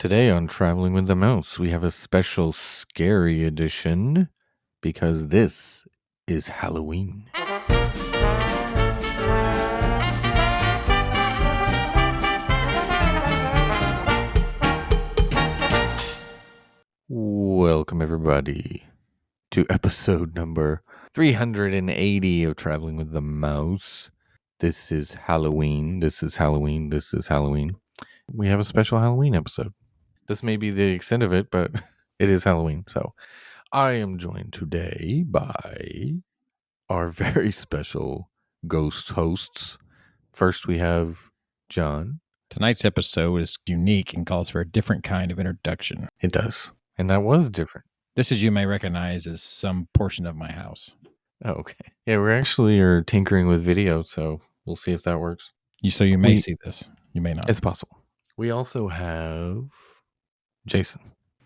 Today on Traveling with the Mouse, we have a special scary edition because this is Halloween. Welcome, everybody, to episode number 380 of Traveling with the Mouse. This is Halloween. This is Halloween. This is Halloween. We have a special Halloween episode. This may be the extent of it, but it is Halloween. So I am joined today by our very special ghost hosts. First, we have John. Tonight's episode is unique and calls for a different kind of introduction. It does. And that was different. This, as you may recognize, is some portion of my house. Oh, okay. Yeah, we're actually tinkering with video, so we'll see if that works. You may see this. You may not. It's possible. We also have Jason.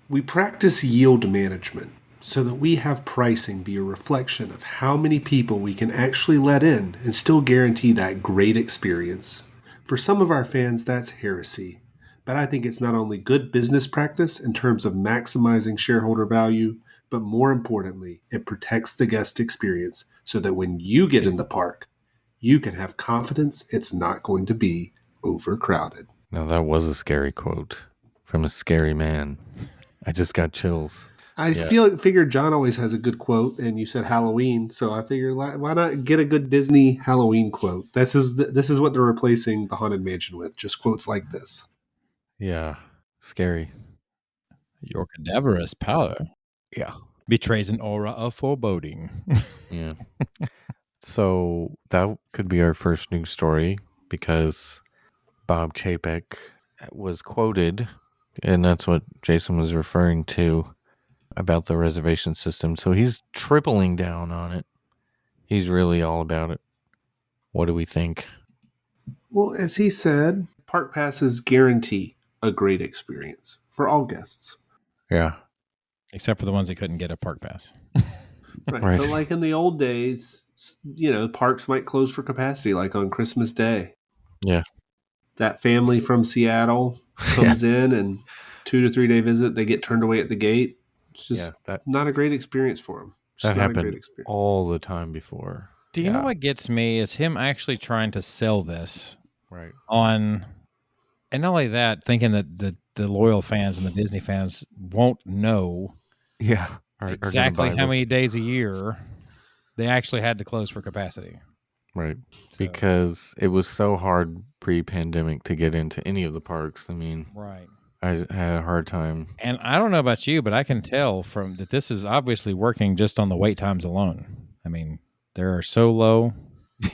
We practice yield management so that we have pricing be a reflection of how many people we can actually let in and still guarantee that great experience. For some of our fans, that's heresy. But I think it's not only good business practice in terms of maximizing shareholder value, but more importantly, it protects the guest experience so that when you get in the park, you can have confidence it's not going to be overcrowded. Now, that was a scary quote from a scary man. I just got chills. I figured John always has a good quote, and you said Halloween, so I figured why not get a good Disney Halloween quote? This is what they're replacing the Haunted Mansion with, just quotes like this. Yeah, scary. Your cadaverous pallor betrays an aura of foreboding. Yeah. So that could be our first news story because Bob Chapek was quoted, and that's what Jason was referring to about the reservation system. So he's tripling down on it. He's really all about it. What do we think? Well, as he said, park passes guarantee a great experience for all guests. Yeah. Except for the ones that couldn't get a park pass. Right. But like in the old days, parks might close for capacity, like on Christmas Day. Yeah. That family from Seattle comes in and 2 to 3 day visit, they get turned away at the gate. It's just not a great experience for them. That happened all the time before. Do you know what gets me is him actually trying to sell this on, and not only that, thinking that the loyal fans and the Disney fans won't know exactly how many days a year they actually had to close for capacity. Right. So, because it was so hard pre-pandemic to get into any of the parks. I mean, I had a hard time. And I don't know about you, but I can tell from that this is obviously working just on the wait times alone. I mean, they are so low.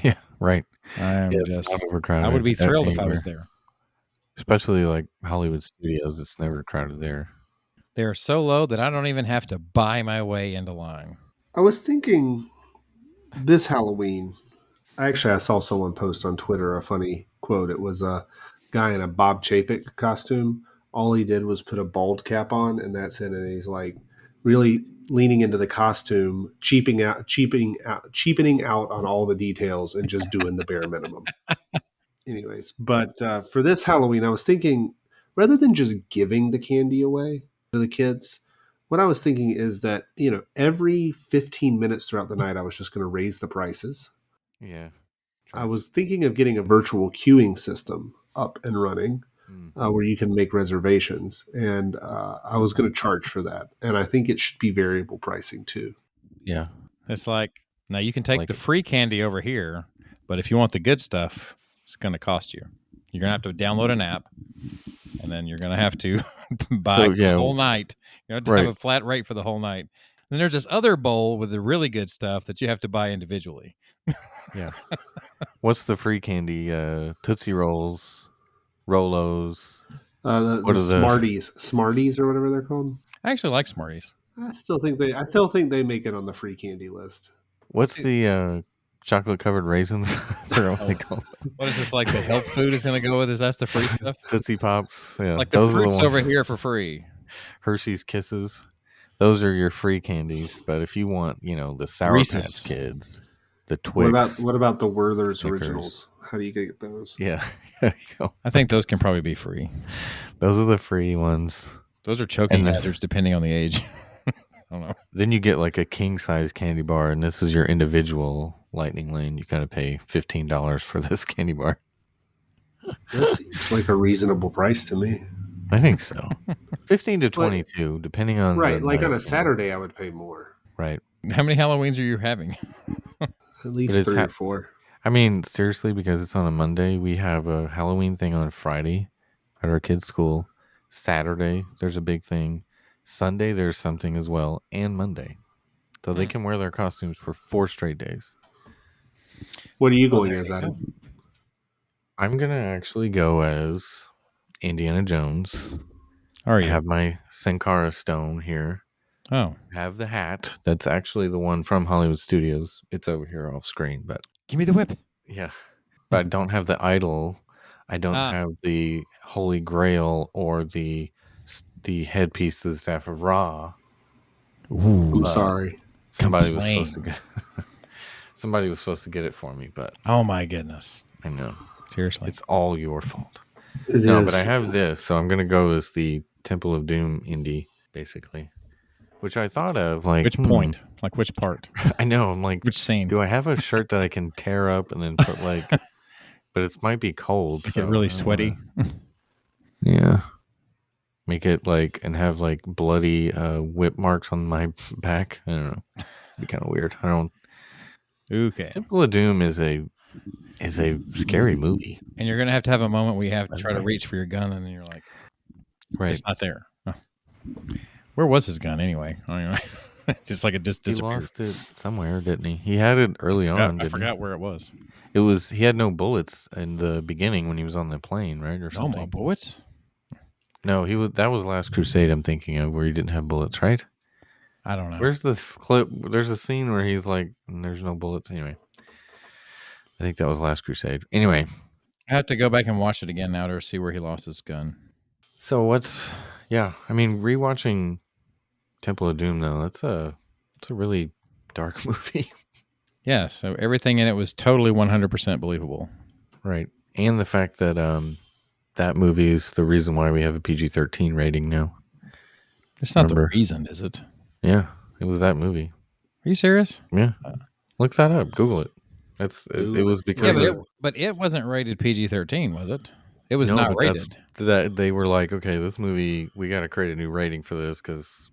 Yeah, right. I would be thrilled if I was there. Especially like Hollywood Studios, it's never crowded there. They are so low that I don't even have to buy my way into line. I was thinking this Halloween, I saw someone post on Twitter a funny quote. It was a guy in a Bob Chapek costume. All he did was put a bald cap on, and that's it. And he's like really leaning into the costume, cheapening out on all the details and just doing the bare minimum. Anyways, but for this Halloween, I was thinking rather than just giving the candy away to the kids, what I was thinking is that, every 15 minutes throughout the night, I was just going to raise the prices. Yeah. I was thinking of getting a virtual queuing system up and running where you can make reservations. And I was going to charge for that. And I think it should be variable pricing too. Yeah. It's like, now you can take the free candy over here, but if you want the good stuff, it's going to cost you. You're going to have to download an app, and then you're going to have to buy the whole night. You have to have a flat rate for the whole night. Then there's this other bowl with the really good stuff that you have to buy individually. Yeah. What's the free candy? Tootsie Rolls, Rolos. The Smarties or whatever they're called. I actually like Smarties. I still think they make it on the free candy list. What's the chocolate covered raisins? What is this, like the health food is going to go with? Is that the free stuff? Tootsie Pops. Yeah. Like the fruits over here for free. Hershey's Kisses. Those are your free candies. But if you want, the Sour Patch Kids, the Twix. What about the Werther's Snickers. Originals? How do you get those? Yeah. I think those can probably be free. Those are the free ones. Those are choking hazards depending on the age. I don't know. Then you get like a king size candy bar, and this is your individual lightning lane. You gotta pay $15 for this candy bar. That seems like a reasonable price to me. I think so. 15 to 22, depending on like on a Saturday, I would pay more. Right. How many Halloweens are you having? At least 3 or 4. I mean, seriously, because it's on a Monday, we have a Halloween thing on Friday at our kids' school. Saturday, there's a big thing. Sunday, there's something as well, and Monday. So they can wear their costumes for 4 straight days. What are you going as, Adam? I'm going to actually go as Indiana Jones. Are you? I have my Sankara stone here. Oh. I have the hat. That's actually the one from Hollywood Studios. It's over here off screen, but give me the whip. Yeah. But I don't have the idol. I don't have the Holy Grail or the headpiece to the Staff of Ra. Ooh, I'm sorry. Somebody was supposed to get it for me, but oh my goodness. I know. Seriously. It's all your fault. But I have this, so I'm gonna go as the Temple of Doom indie, basically. Which I thought of like which point? Like which part? I know. I'm like, which scene? Do I have a shirt that I can tear up and then put like but it might be cold. Get really sweaty. Yeah. Make it like and have like bloody whip marks on my back. I don't know. It'd be kind of weird. I don't. Okay. Temple of Doom is a scary movie, and you're gonna have a moment where you have to try to reach for your gun, and then you're like, it's not there. Oh. Where was his gun anyway? Just like it just disappeared. He lost it somewhere, didn't he? He had it early on. I forgot where it was. It was he had no bullets in the begining when he was on the plane, right, or something. No bullets. No, he was. That was Last Crusade. I'm thinking of where he didn't have bullets, right? I don't know. Where's the clip? There's a scene where he's like, "There's no bullets." Anyway, I think that was Last Crusade. Anyway, I have to go back and watch it again now to see where he lost his gun. So I mean, rewatching Temple of Doom though, it's a really dark movie. Yeah, so everything in it was totally 100% believable. Right. And the fact that that movie is the reason why we have a PG-13 rating now. It's not the reason, is it? Yeah, it was that movie. Are you serious? Yeah. Look that up. Google it. It was because but it wasn't rated PG-13, was it? It was not rated. That they were like, okay, this movie, we got to create a new rating for this because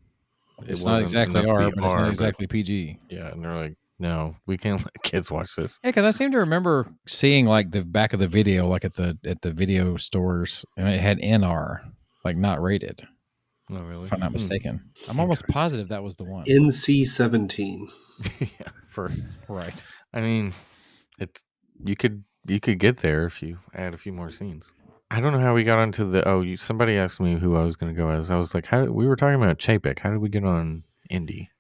it's not exactly R, but it's not exactly PG. Yeah, and they're like, no, we can't let kids watch this. Yeah, because I seem to remember seeing like the back of the video, like at the video stores, and it had NR, like not rated. Oh, really? If I'm not mistaken. I'm almost positive that was the one. NC-17. Yeah, right. I mean, you could get there if you add a few more scenes. I don't know how we got onto the. Somebody asked me who I was going to go as. I was like, we were talking about Chapek. How did we get on Indy?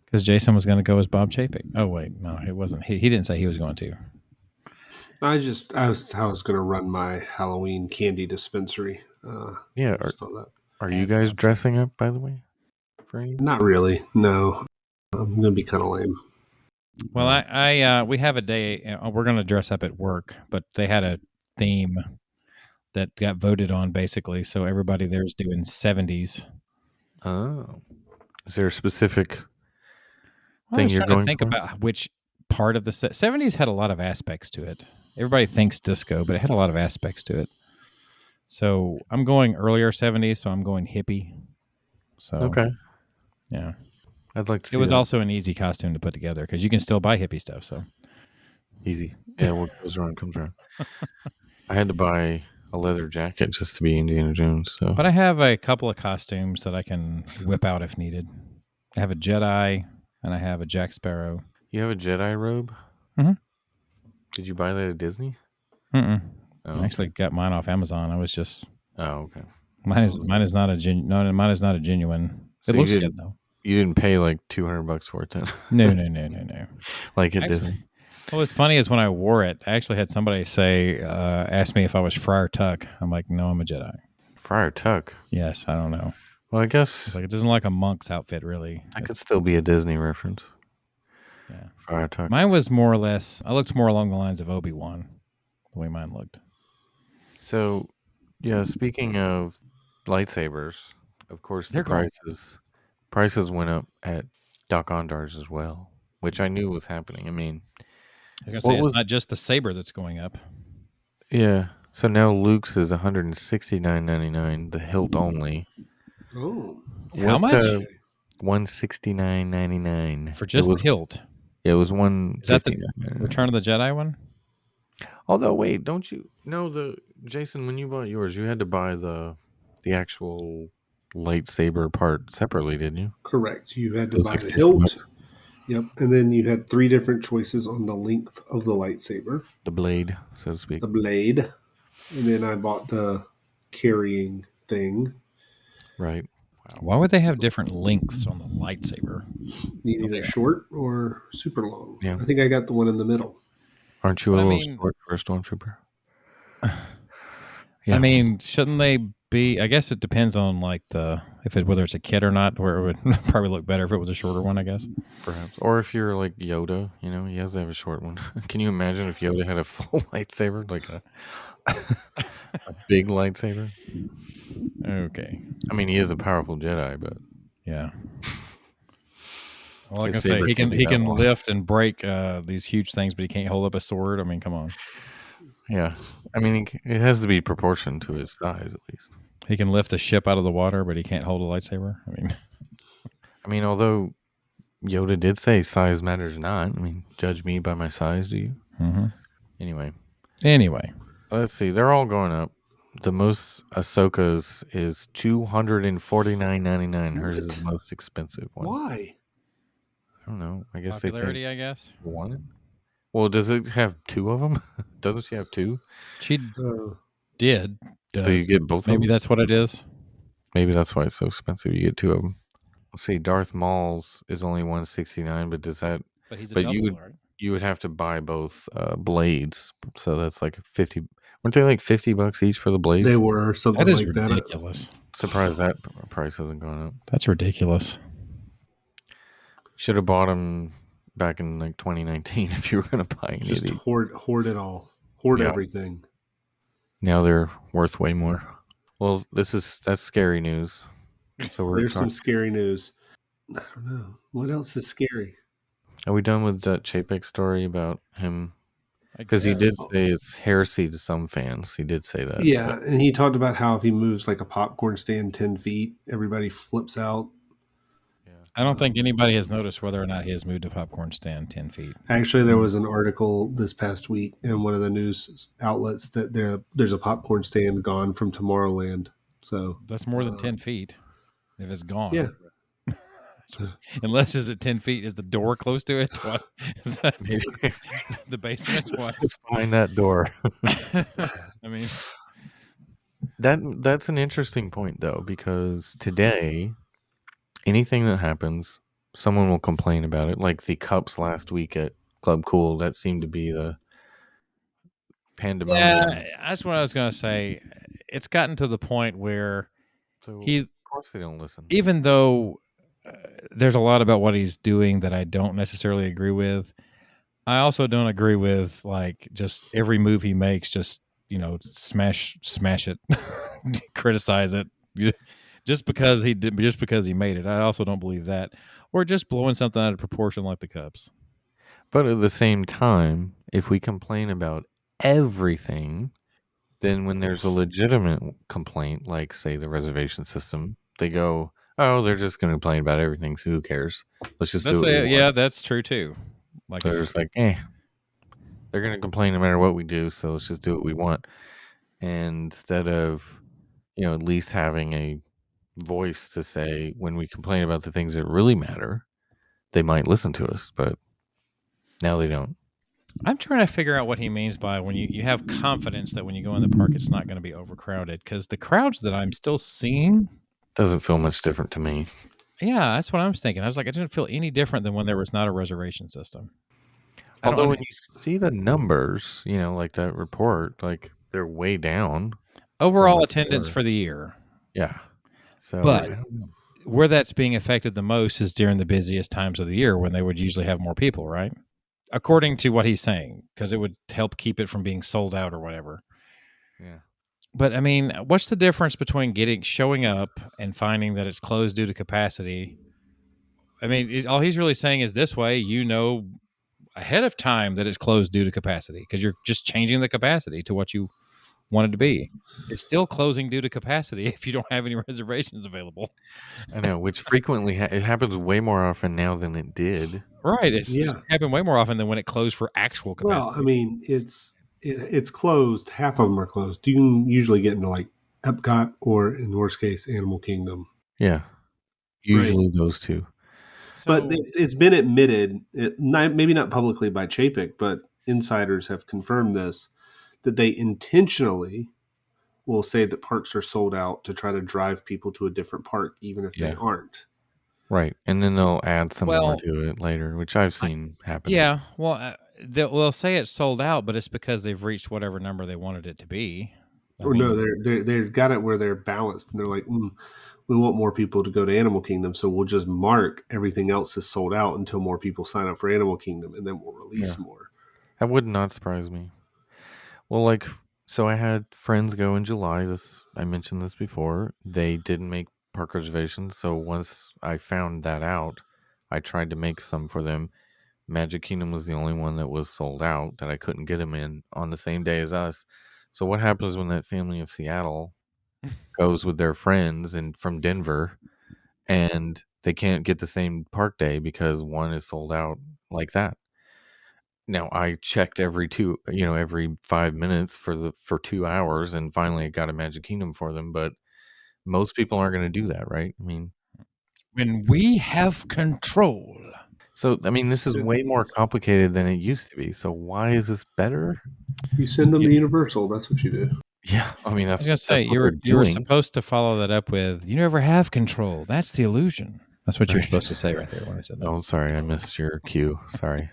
Because Jason was going to go as Bob Chapek. Oh wait, no, it wasn't. He didn't say he was going to. I was going to run my Halloween candy dispensary. Yeah. Are you guys dressing up, by the way? For any? Not really. No, I'm going to be kind of lame. Well, we have a day. We're going to dress up at work, but they had a theme that got voted on, basically. So everybody there is doing 70s. Oh, is there a specific thing you're going for? I was trying to think about which part of the 70s had a lot of aspects to it. Everybody thinks disco, but it had a lot of aspects to it. So I'm going earlier 70s, so I'm going hippie. So okay, yeah. I'd like to see it was also an easy costume to put together because you can still buy hippie stuff. So easy. Yeah, what goes around comes around. I had to buy a leather jacket just to be Indiana Jones. So, but I have a couple of costumes that I can whip out if needed. I have a Jedi and I have a Jack Sparrow. You have a Jedi robe? Mm-hmm. Did you buy that at Disney? Mm-mm. I actually got mine off Amazon. I was just. Oh, okay. Mine is not a genuine. So it looks good though. You didn't pay like $200 for it then? No. Like at Disney. Well, what's funny is when I wore it, I actually had somebody ask me if I was Friar Tuck. I'm like, no, I'm a Jedi. Friar Tuck? Yes, I don't know. Well, I guess it doesn't look like a monk's outfit, really. That could still be a Disney reference. Yeah, Friar Tuck. Mine was more or less. I looked more along the lines of Obi-Wan. the way mine looked. So, yeah, speaking of lightsabers, of course the prices went up at Doc Ondar's as well, which I knew was happening. I mean, I was going to say, it's not just the saber that's going up. Yeah. So now Luke's is $169.99, the hilt only. Oh. How much? $169.99 for just the hilt. It was $159. Is that the Return of the Jedi one? Although, wait, don't you know Jason? When you bought yours, you had to buy the actual lightsaber part separately, didn't you? Correct. You had to buy the hilt. Yep. And then you had 3 different choices on the length of the lightsaber. The blade, so to speak. The blade. And then I bought the carrying thing. Right. Wow. Why would they have different lengths on the lightsaber? You need either short or super long. Yeah. I think I got the one in the middle. Aren't you a little short for a stormtrooper? Yeah. I mean, shouldn't they be? I guess it depends on whether it's a kid or not. Where it would probably look better if it was a shorter one. I guess perhaps, or if you're like Yoda, he has to have a short one. Can you imagine if Yoda had a full lightsaber, like a big lightsaber? Okay. I mean, he is a powerful Jedi, but yeah. Well, like I say, he can lift and break these huge things, but he can't hold up a sword. I mean, come on. Yeah, I mean, it has to be proportioned to his size, at least. He can lift a ship out of the water, but he can't hold a lightsaber. I mean, although Yoda did say size matters not. I mean, judge me by my size, do you? Mm-hmm. Anyway, let's see. They're all going up. The most Ahsoka's is $249.99. Hers is the most expensive one. Why? I don't know. I guess popularity. They I guess. One. Well, does it have 2 of them? Doesn't she have 2? She did. Do you get both? Maybe that's what it is. Maybe that's why it's so expensive. You get 2 of them. Let's see. Darth Maul's is only $169, but does that? But he's a double, right? You would have to buy both blades, so that's like 50. Weren't they like $50 each for the blades? They were something that is like ridiculous. that. Surprised that price hasn't gone up. That's ridiculous. Should have bought them back in like 2019 if you were going to buy any Just of these. Hoard it all. Hoard everything. Now they're worth way more. Well, that's scary news. So there's some scary news. I don't know. What else is scary? Are we done with that Chapek story about him? Because he did say it's heresy to some fans. He did say that. Yeah, and he talked about how if he moves like a popcorn stand 10 feet, everybody flips out. Yeah. I don't think anybody has noticed whether or not he has moved a popcorn stand 10 feet. Actually, there was an article this past week in one of the news outlets that there's a popcorn stand gone from Tomorrowland. So that's more than 10 feet if it's gone. Yeah. Unless is it 10 feet? Is the door close to it? What is that? Maybe the basement? What? Just find that door. I mean, that's an interesting point though, because today, anything that happens, someone will complain about it. Like the cups last week at Club Cool, that seemed to be the pandemonium. Yeah, that's what I was going to say. It's gotten to the point where of course they don't listen. Even though there's a lot about what he's doing that I don't necessarily agree with, I also don't agree with like just every move he makes, just, smash it, criticize it just because he made it. I also don't believe that, or just blowing something out of proportion like the cups. But at the same time, if we complain about everything, then when there's a legitimate complaint, like say the reservation system, they go, oh, they're just going to complain about everything, so who cares? Let's just do it. Yeah, that's true too. Like there's like, they're going to complain no matter what we do, so let's just do what we want. And instead of, at least having a voice to say when we complain about the things that really matter, they might listen to us, but now they don't. I'm trying to figure out what he means by when you have confidence that when you go in the park, it's not going to be overcrowded, because the crowds that I'm still seeing doesn't feel much different to me. Yeah, that's what I was thinking. I was like, it didn't feel any different than when there was not a reservation system. Although when you see the numbers, like that report, like they're way down. Overall attendance for the year. Yeah. So, but where that's being affected the most is during the busiest times of the year when they would usually have more people, right? according to what he's saying, because it would help keep it from being sold out or whatever. Yeah. But I mean, what's the difference between showing up and finding that it's closed due to capacity? I mean, all he's really saying is this way, ahead of time that it's closed due to capacity, because you're just changing the capacity to what you want it to be. It's still closing due to capacity if you don't have any reservations available. I know, which frequently it happens way more often now than it did. Right. It's happened way more often than when it closed for actual capacity. Well, I mean, it's closed. Half of them are closed. You can usually get into like Epcot or, in the worst case, Animal Kingdom. Yeah. Usually those two. But it's been admitted, maybe not publicly by Chapek, but insiders have confirmed this, that they intentionally will say that parks are sold out to try to drive people to a different park, even if they aren't. Right. And then they'll add some more to it later, which I've seen happen. Yeah. Well, they'll say it's sold out, but it's because they've reached whatever number they wanted it to be. No, they've got it where they're balanced, and they're like, we want more people to go to Animal Kingdom, so we'll just mark everything else is sold out until more people sign up for Animal Kingdom, and then we'll release more. That would not surprise me. Well, so I had friends go in July. I mentioned this before. They didn't make park reservations, so once I found that out, I tried to make some for them. Magic Kingdom was the only one that was sold out that I couldn't get them in on the same day as us. So what happens when that family of Seattle goes with their friends and from Denver, and they can't get the same park day because one is sold out like that? Now I checked every 5 minutes for 2 hours, and finally I got a Magic Kingdom for them. But most people aren't going to do that, right? I mean, when we have control. So, I mean, this is way more complicated than it used to be. So why is this better? You send them to Universal. That's what you do. Yeah. I mean, I was going to say, you were supposed to follow that up with, you never have control. That's the illusion. That's what you were supposed to say right there when I said that. Oh, sorry. I missed your cue. Sorry.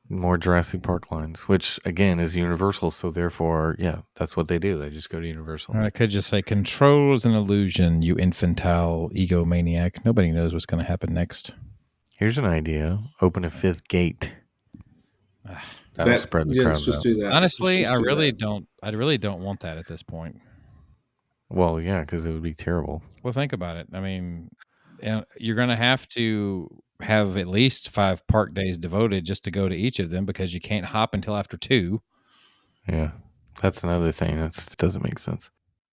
More Jurassic Park lines, which, again, is Universal. So, therefore, yeah, that's what they do. They just go to Universal. Or I could just say, control is an illusion, you infantile egomaniac. Nobody knows what's going to happen next. Here's an idea. Open a fifth gate. That'll spread the crowd. Just do that. Honestly, I really don't want that at this point. Well, yeah, because it would be terrible. Well, think about it. I mean, you're going to have to have at least 5 park days devoted just to go to each of them because you can't hop until after 2. Yeah, that's another thing. That doesn't make sense.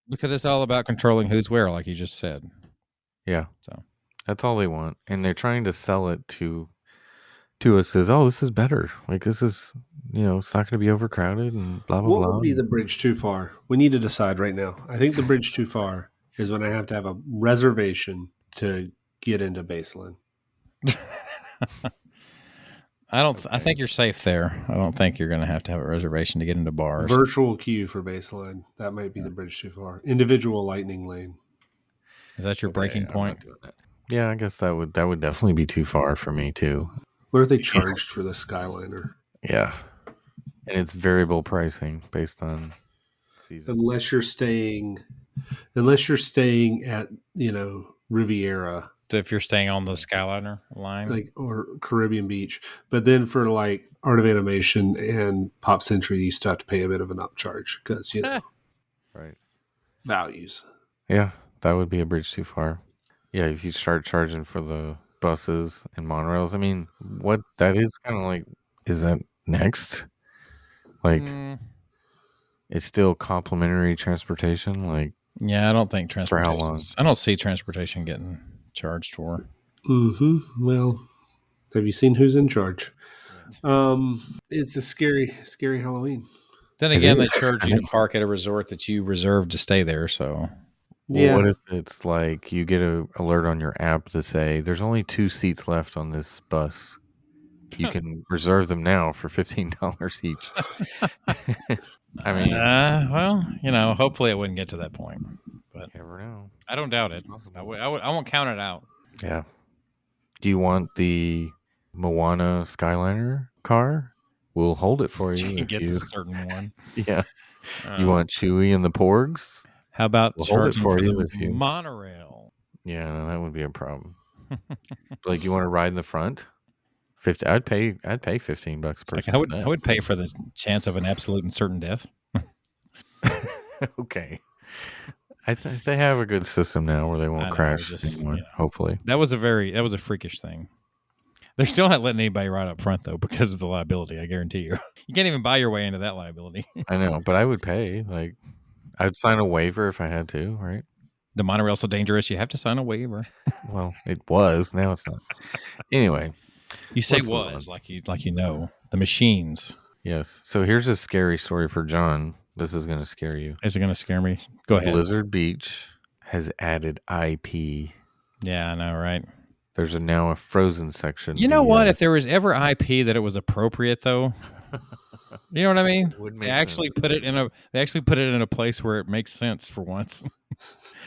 Because it's all about controlling who's where, like you just said. Yeah. So that's all they want. And they're trying to sell it to us as, oh, this is better. Like, this is, it's not going to be overcrowded and blah, blah, blah. What would be the bridge too far? We need to decide right now. I think the bridge too far is when I have to have a reservation to get into Baseline. I think you're safe there. I don't think you're going to have a reservation to get into bars. Virtual queue for Baseline. That might be the bridge too far. Individual lightning lane. Is that your breaking point? Yeah, I guess that would definitely be too far for me too. What are they charged for the Skyliner? Yeah. And it's variable pricing based on season. Unless you're staying at, Riviera. So if you're staying on the Skyliner line, or Caribbean Beach, but then for Art of Animation and Pop Century, you still have to pay a bit of an upcharge because right, values. Yeah, that would be a bridge too far. Yeah, if you start charging for the buses and monorails, I mean, what that is kind of like, is that next? It's still complimentary transportation. Yeah, I don't think transportation. For how long? I don't see transportation getting charged for. Mm-hmm. Well, have you seen who's in charge? It's a scary Halloween. Then again, they charge you to park at a resort that you reserved to stay there. So, well, what if it's like you get an alert on your app to say there's only 2 seats left on this bus. You can reserve them now for $15 each. I mean, hopefully it wouldn't get to that point, but you never know. I don't doubt it. I won't count it out. Yeah. Do you want the Moana Skyliner car? We'll hold it for you. You can get a certain one. Yeah. You want Chewie and the Porgs? How about charging for you the monorail? Yeah, that would be a problem. You want to ride in the front? I'd pay $15 per person. I would pay for the chance of an absolute and certain death. Okay. I think they have a good system now where they won't crash anymore. Hopefully, that was a freakish thing. They're still not letting anybody ride up front though because of the liability. I guarantee you, you can't even buy your way into that liability. I know, but I would pay. Like, I'd sign a waiver if I had to. Right? The monorail's so dangerous, you have to sign a waiver. Well, it was. Now it's not. Anyway, you say was like you know the machines. Yes. So here's a scary story for John. This is going to scare you. Is it going to scare me? Go ahead. Blizzard Beach has added IP. Yeah, I know, right? There's now a frozen section. You know what? If there was ever IP that it was appropriate, though, you know what I mean? They actually put it in a place where it makes sense for once.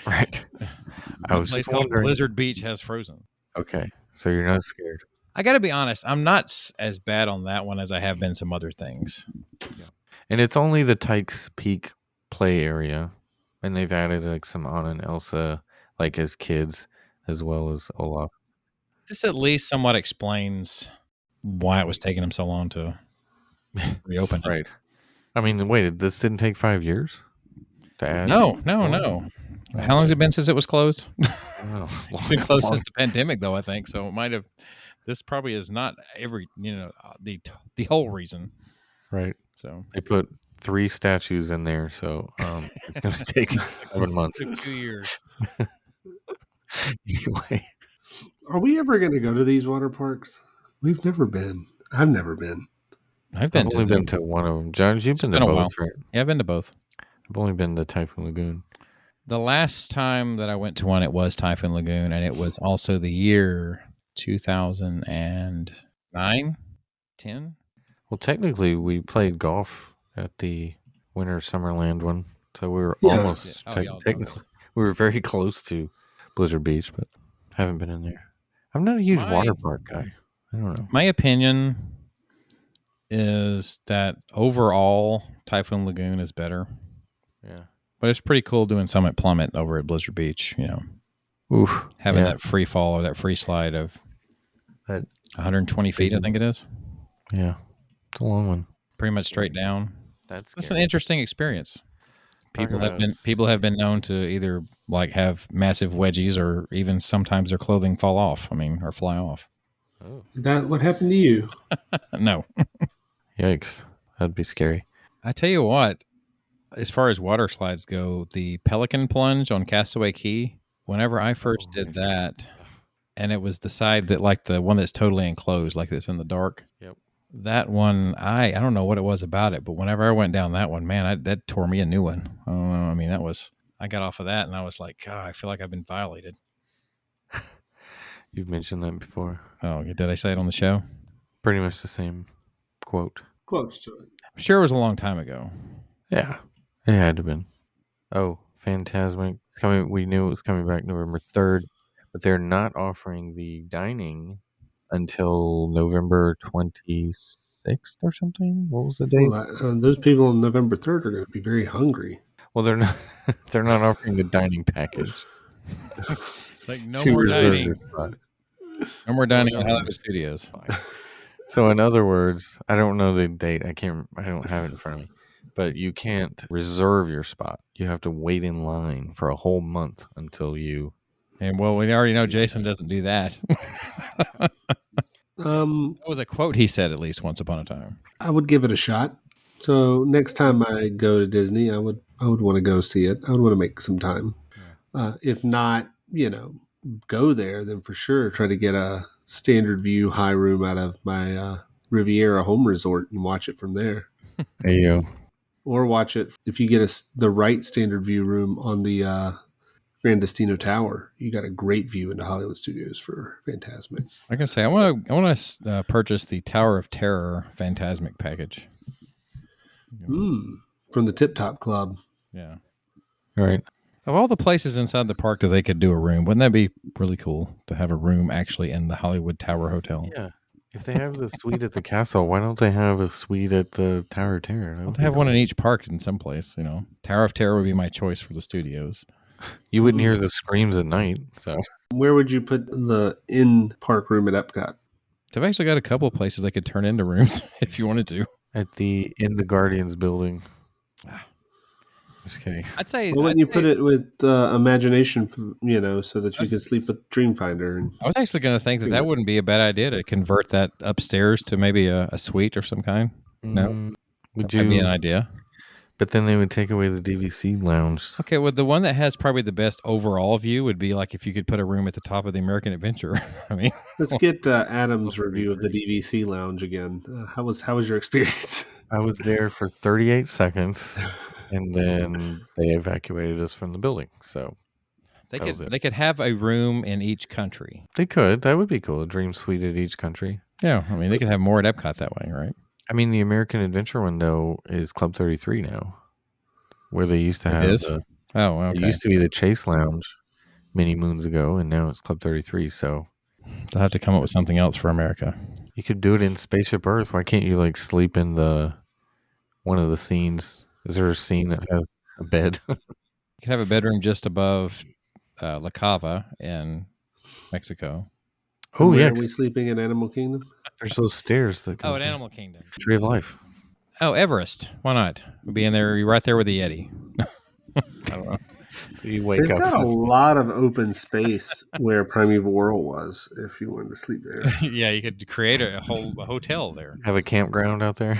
Right. I was just wondering. Blizzard Beach has frozen. Okay, so you're not scared. I got to be honest. I'm not as bad on that one as I have been some other things. Yeah. And it's only the Tyke's Peak play area, and they've added like some Anna and Elsa, like as kids, as well as Olaf. This at least somewhat explains why it was taking them so long to reopen. Right. I mean, wait, this didn't take 5 years to add? No. How long has it been since it was closed? It's been closed since the pandemic, though, I think. So it might have. This probably is not the whole reason. Right. So they put 3 statues in there, so it's going to take 7 months. It took 2 years. Anyway. Are we ever going to go to these water parks? We've never been. I've never been. I've only been to one of them. John, you've been to both, right? Yeah, I've been to both. I've only been to Typhoon Lagoon. The last time that I went to one, it was Typhoon Lagoon, and it was also the year 2009, 10. Well, technically, we played golf at the Winter Summerland one, so we were almost technically we were very close to Blizzard Beach, but haven't been in there. I'm not a huge water park guy. I don't know. My opinion is that overall Typhoon Lagoon is better. Yeah. But it's pretty cool doing Summit Plummet over at Blizzard Beach, you know. Oof. Having that free fall or that free slide of 120 feet, I think it is. Yeah. It's a long one. Pretty much straight down. That's an interesting experience. People have been known to either like have massive wedgies or even sometimes their clothing fall off. I mean, or fly off. Oh. That what happened to you? No. Yikes. That'd be scary. I tell you what, as far as water slides go, the Pelican Plunge on Castaway Cay, whenever I first did that, and it was the side that like the one that's totally enclosed, like it's in the dark. Yep. That one, I don't know what it was about it, but whenever I went down that one, man, that tore me a new one. I don't know. I mean, I got off of that and I was like, God, I feel like I've been violated. You've mentioned that before. Oh, did I say it on the show? Pretty much the same quote. Close to it. I'm sure it was a long time ago. Yeah, it had to have been. Oh, Fantasmic. It's coming. We knew it was coming back November 3rd, but they're not offering the dining until November 26th or something. What was the date? Well, those people on November 3rd are going to be very hungry. Well, they're not. They're not offering the dining package. It's like no more dining. No more dining at Hollywood Studios. So, in other words, I don't know the date. I don't have it in front of me. But you can't reserve your spot. You have to wait in line for a whole month until you. And well, we already know Jason doesn't do that. That was a quote he said at least once upon a time. I would give it a shot. So next time I go to Disney, I would want to go see it. I would want to make some time. Yeah. If not, go there, then for sure try to get a standard view high room out of my Riviera home resort and watch it from there. There you go. Or watch it if you get the right standard view room on the Grand Destino Tower. You got a great view into Hollywood Studios for Fantasmic. I can say I want to purchase the Tower of Terror Fantasmic package. From the Tip Top Club. Yeah. All right. Of all the places inside the park that they could do a room, wouldn't that be really cool to have a room actually in the Hollywood Tower Hotel? Yeah. If they have the suite at the castle, why don't they have a suite at the Tower of Terror? They have one in each park in some place, Tower of Terror would be my choice for the studios. You wouldn't hear the screams at night. So where would you put the in-park room at Epcot? They've actually got a couple of places they could turn into rooms if you wanted to. In the Guardians building. Just kidding. I'd say. Well, wouldn't you put it with imagination, so that you could sleep with Dreamfinder? I was actually going to think that wouldn't be a bad idea to convert that upstairs to maybe a suite or some kind. No, would be an idea. But then they would take away the DVC lounge. Okay, well, the one that has probably the best overall view would be like if you could put a room at the top of the American Adventure. I mean, let's get Adam's review of the DVC lounge again. How was your experience? I was there for 38 seconds, and then they evacuated us from the building. So they could have a room in each country. They could. That would be cool. A dream suite at each country. Yeah, I mean, they could have more at Epcot that way, right? I mean, the American Adventure one, though, is Club 33 now, where they used to have okay. It used to be the Chase Lounge many moons ago, and now it's Club 33, so... They'll have to come up with something else for America. You could do it in Spaceship Earth. Why can't you, sleep in one of the scenes? Is there a scene that has a bed? You could have a bedroom just above La Cava in Mexico. Are we sleeping in Animal Kingdom? There's those stairs that at Animal Kingdom. Tree of Life. Oh, Everest. Why not? We'll be in there right there with the Yeti. I don't know. So you wake They've up. They've got a lot of open space where Primeval World was if you wanted to sleep there. Yeah, you could create a hotel there. Have a campground out there.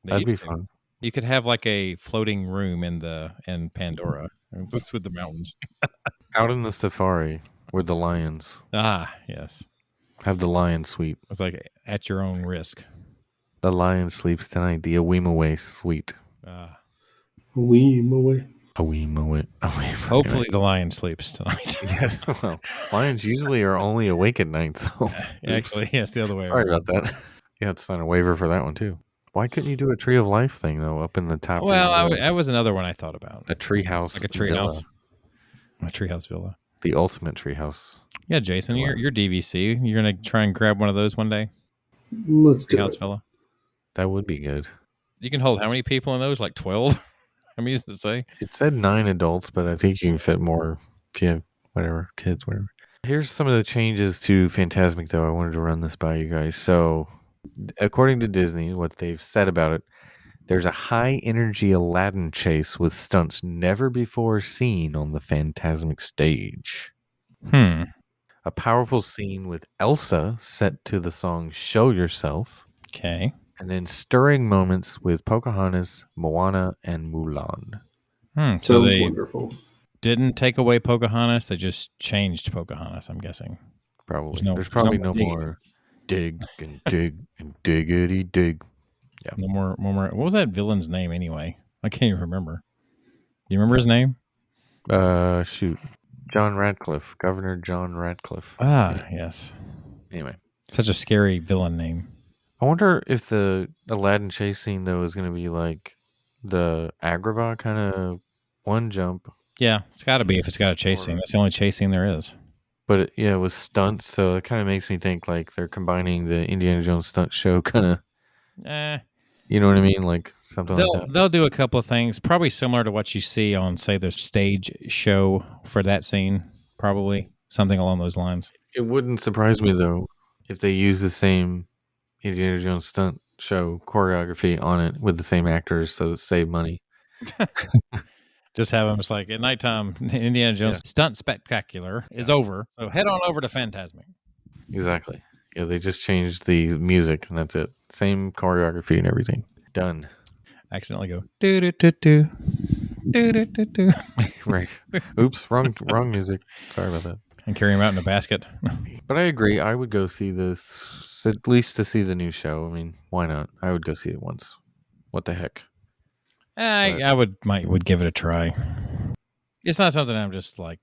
That'd be fun. You could have like a floating room in Pandora, just with the mountains. Out in the safari with the lions. Ah, yes. Have the lion suite. It's like at your own risk. The lion sleeps tonight. The Awimaway suite. Awimaway. Awimaway. Hopefully the lion sleeps tonight. Yes. Well, lions usually are only awake at night, so. Actually, yes, the other way. Sorry about that. You had to sign a waiver for that one, too. Why couldn't you do a Tree of Life thing, though, up in the top? Well, that was another one I thought about. A treehouse. Like a treehouse. A treehouse villa. The ultimate treehouse. Yeah, Jason, you're DVC. You're going to try and grab one of those one day? Let's do treehouse it. Villa. That would be good. You can hold how many people in those? Like 12? I mean, to say. It said 9 adults, but I think you can fit more if you have whatever, kids, whatever. Here's some of the changes to Fantasmic, though. I wanted to run this by you guys. So, according to Disney, what they've said about it, there's a high-energy Aladdin chase with stunts never before seen on the Fantasmic stage. A powerful scene with Elsa set to the song Show Yourself. Okay. And then stirring moments with Pocahontas, Moana, and Mulan. So they wonderful. Didn't take away Pocahontas. They just changed Pocahontas, I'm guessing. Probably. There's probably no more dig and dig and diggity dig. Yeah. No more. What was that villain's name anyway? I can't even remember. Do you remember his name? Shoot. John Radcliffe. Governor John Radcliffe. Yes. Anyway. Such a scary villain name. I wonder if the Aladdin chase scene, though, is going to be like the Agrabah kind of one jump. Yeah, it's got to be if it's got a chase scene. That's the only chase scene there is. But it was stunts, so it kind of makes me think like they're combining the Indiana Jones stunt show kind of. You know what I mean? Like something like that. They'll do a couple of things, probably similar to what you see on, say, the stage show for that scene. Probably something along those lines. It wouldn't surprise me, though, if they use the same Indiana Jones stunt show choreography on it with the same actors, so it save money. Just have them. It's like at nighttime, Indiana Jones stunt spectacular is over. So head on over to Fantasmic. Exactly. Yeah, they just changed the music and that's it. Same choreography and everything. Done. Accidentally go do do do do do do do do. Right. Oops. Wrong music. Sorry about that. And carry him out in a basket. But I agree. I would go see this at least to see the new show. I mean, why not? I would go see it once. What the heck? I would give it a try. It's not something I'm just like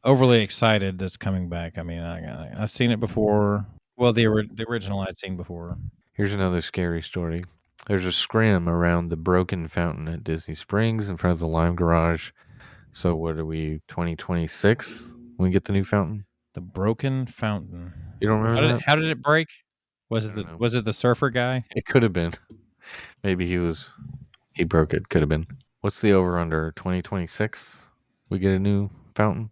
overly excited that's coming back. I mean, I've seen it before. Well, the original I'd seen before. Here's another scary story. There's a scrim around the broken fountain at Disney Springs in front of the Lime Garage. So what are we, 2026 when we get the new fountain? The broken fountain. You don't remember how did it break? Was it the surfer guy? It could have been. Maybe he broke it. Could have been. What's the over under? 2026? We get a new fountain?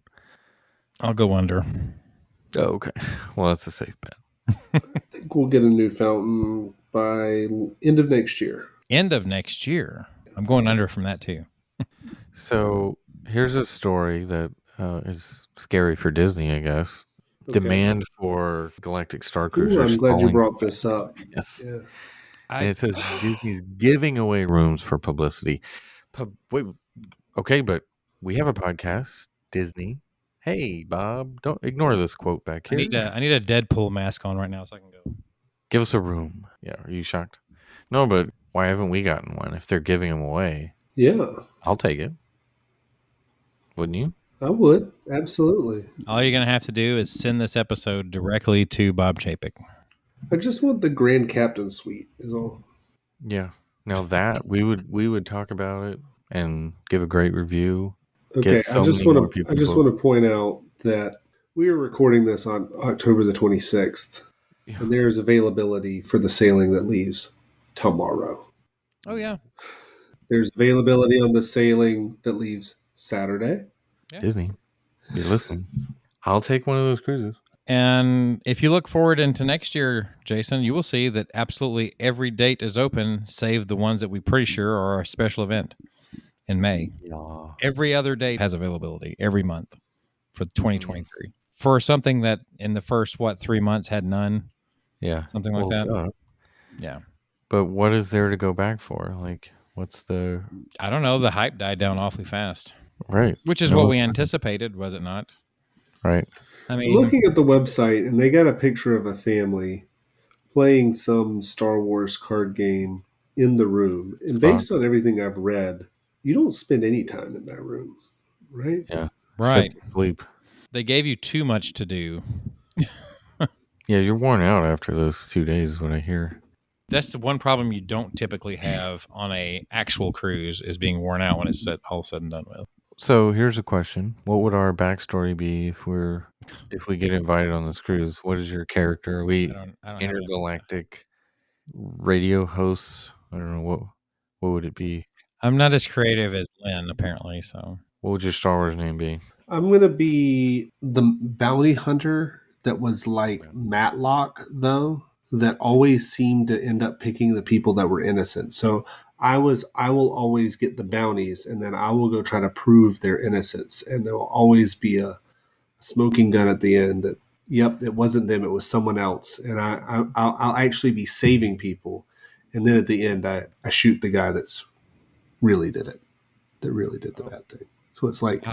I'll go under. Oh, okay. Well, that's a safe bet. I think we'll get a new fountain by end of next year. End of next year. I'm going under from that too. So here's a story that is scary for Disney, I guess. Okay. Demand for Galactic Starcruiser. I'm glad you brought this up. Yes. Yeah. And it says Disney's giving away rooms for publicity. Wait, okay, but we have a podcast, Disney. Hey, Bob, don't ignore this quote back here. I need a Deadpool mask on right now so I can go. Give us a room. Yeah, are you shocked? No, but why haven't we gotten one if they're giving them away? Yeah. I'll take it. Wouldn't you? I would. Absolutely. All you're going to have to do is send this episode directly to Bob Chapek. I just want the Grand Captain suite is all. Yeah. Now that we would talk about it and give a great review. Okay, I just want to point out that we are recording this on October the 26th, and there's availability for the sailing that leaves tomorrow. Oh yeah. There's availability on the sailing that leaves Saturday. Yeah. Disney, you're listening. I'll take one of those cruises. And if you look forward into next year, Jason, you will see that absolutely every date is open, save the ones that we pretty sure are a special event in May. Yeah. Every other date has availability every month for 2023 for something that in the first 3 months had none. Yeah, something like that. Yeah, but what is there to go back for? Like, what's the? I don't know. The hype died down awfully fast. Right, which is what we anticipated, was it not? Right. I mean, looking at the website, and they got a picture of a family playing some Star Wars card game in the room. And based on everything I've read, you don't spend any time in that room, right? Yeah. Right. Sleep. They gave you too much to do. Yeah, you're worn out after those 2 days, what I hear. That's the one problem you don't typically have on a actual cruise, is being worn out when it's all said and done with. So here's a question: what would our backstory be if we get invited on this cruise? What is your character? Are we intergalactic radio hosts? I don't know what would it be. I'm not as creative as Lynn, apparently. So, what would your Star Wars name be? I'm gonna be the bounty hunter that was like Matlock, though, that always seemed to end up picking the people that were innocent. So I will always get the bounties, and then I will go try to prove their innocence. And there will always be a smoking gun at the end that, yep, it wasn't them, it was someone else. And I'll actually be saving people. And then at the end, I shoot the guy that really did the bad thing. So it's like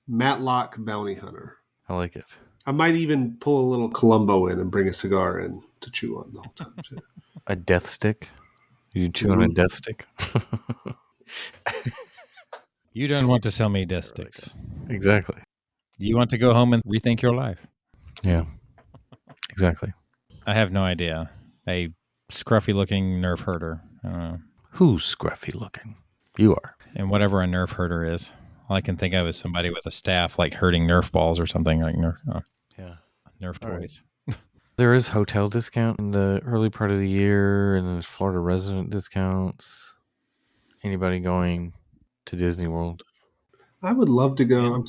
Matlock bounty hunter. I like it. I might even pull a little Columbo in and bring a cigar in to chew on the whole time too. A death stick? You chew on a death stick? You don't want to sell me death sticks. Exactly. You want to go home and rethink your life. Yeah. Exactly. I have no idea. A scruffy looking nerf herder. I don't know. Who's scruffy looking? You are. And whatever a nerf herder is. All I can think of is somebody with a staff like herding Nerf balls or something like Nerf. Nerf toys. Right. There is hotel discount in the early part of the year, and there's Florida resident discounts. Anybody going to Disney World? I would love to go.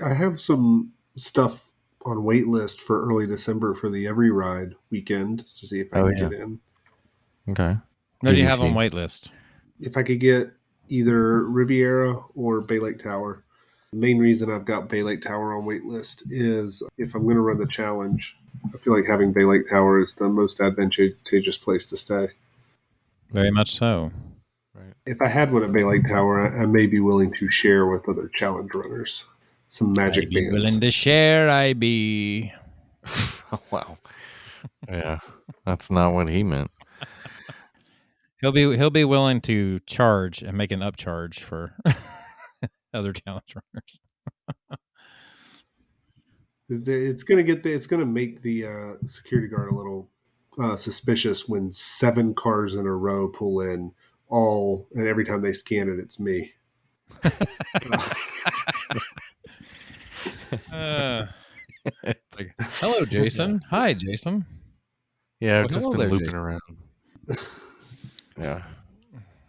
I have some stuff on wait list for early December for the Every Ride weekend to see if I can get in. Okay. What do you have on wait list? If I could get either Riviera or Bay Lake Tower. The main reason I've got Bay Lake Tower on wait list is if I'm going to run the challenge, I feel like having Bay Lake Tower is the most advantageous place to stay. Very much so. Right. If I had one at Bay Lake Tower, I may be willing to share with other challenge runners some magic bands. Willing to share, I be. Oh, wow. Yeah, that's not what he meant. He'll be willing to charge and make an upcharge for other challenge runners. It's gonna make the security guard a little suspicious when 7 cars in a row pull in, and every time they scan it, it's me. It's like, hello, Jason. Hi, Jason. Yeah, I've just been looping around. Yeah.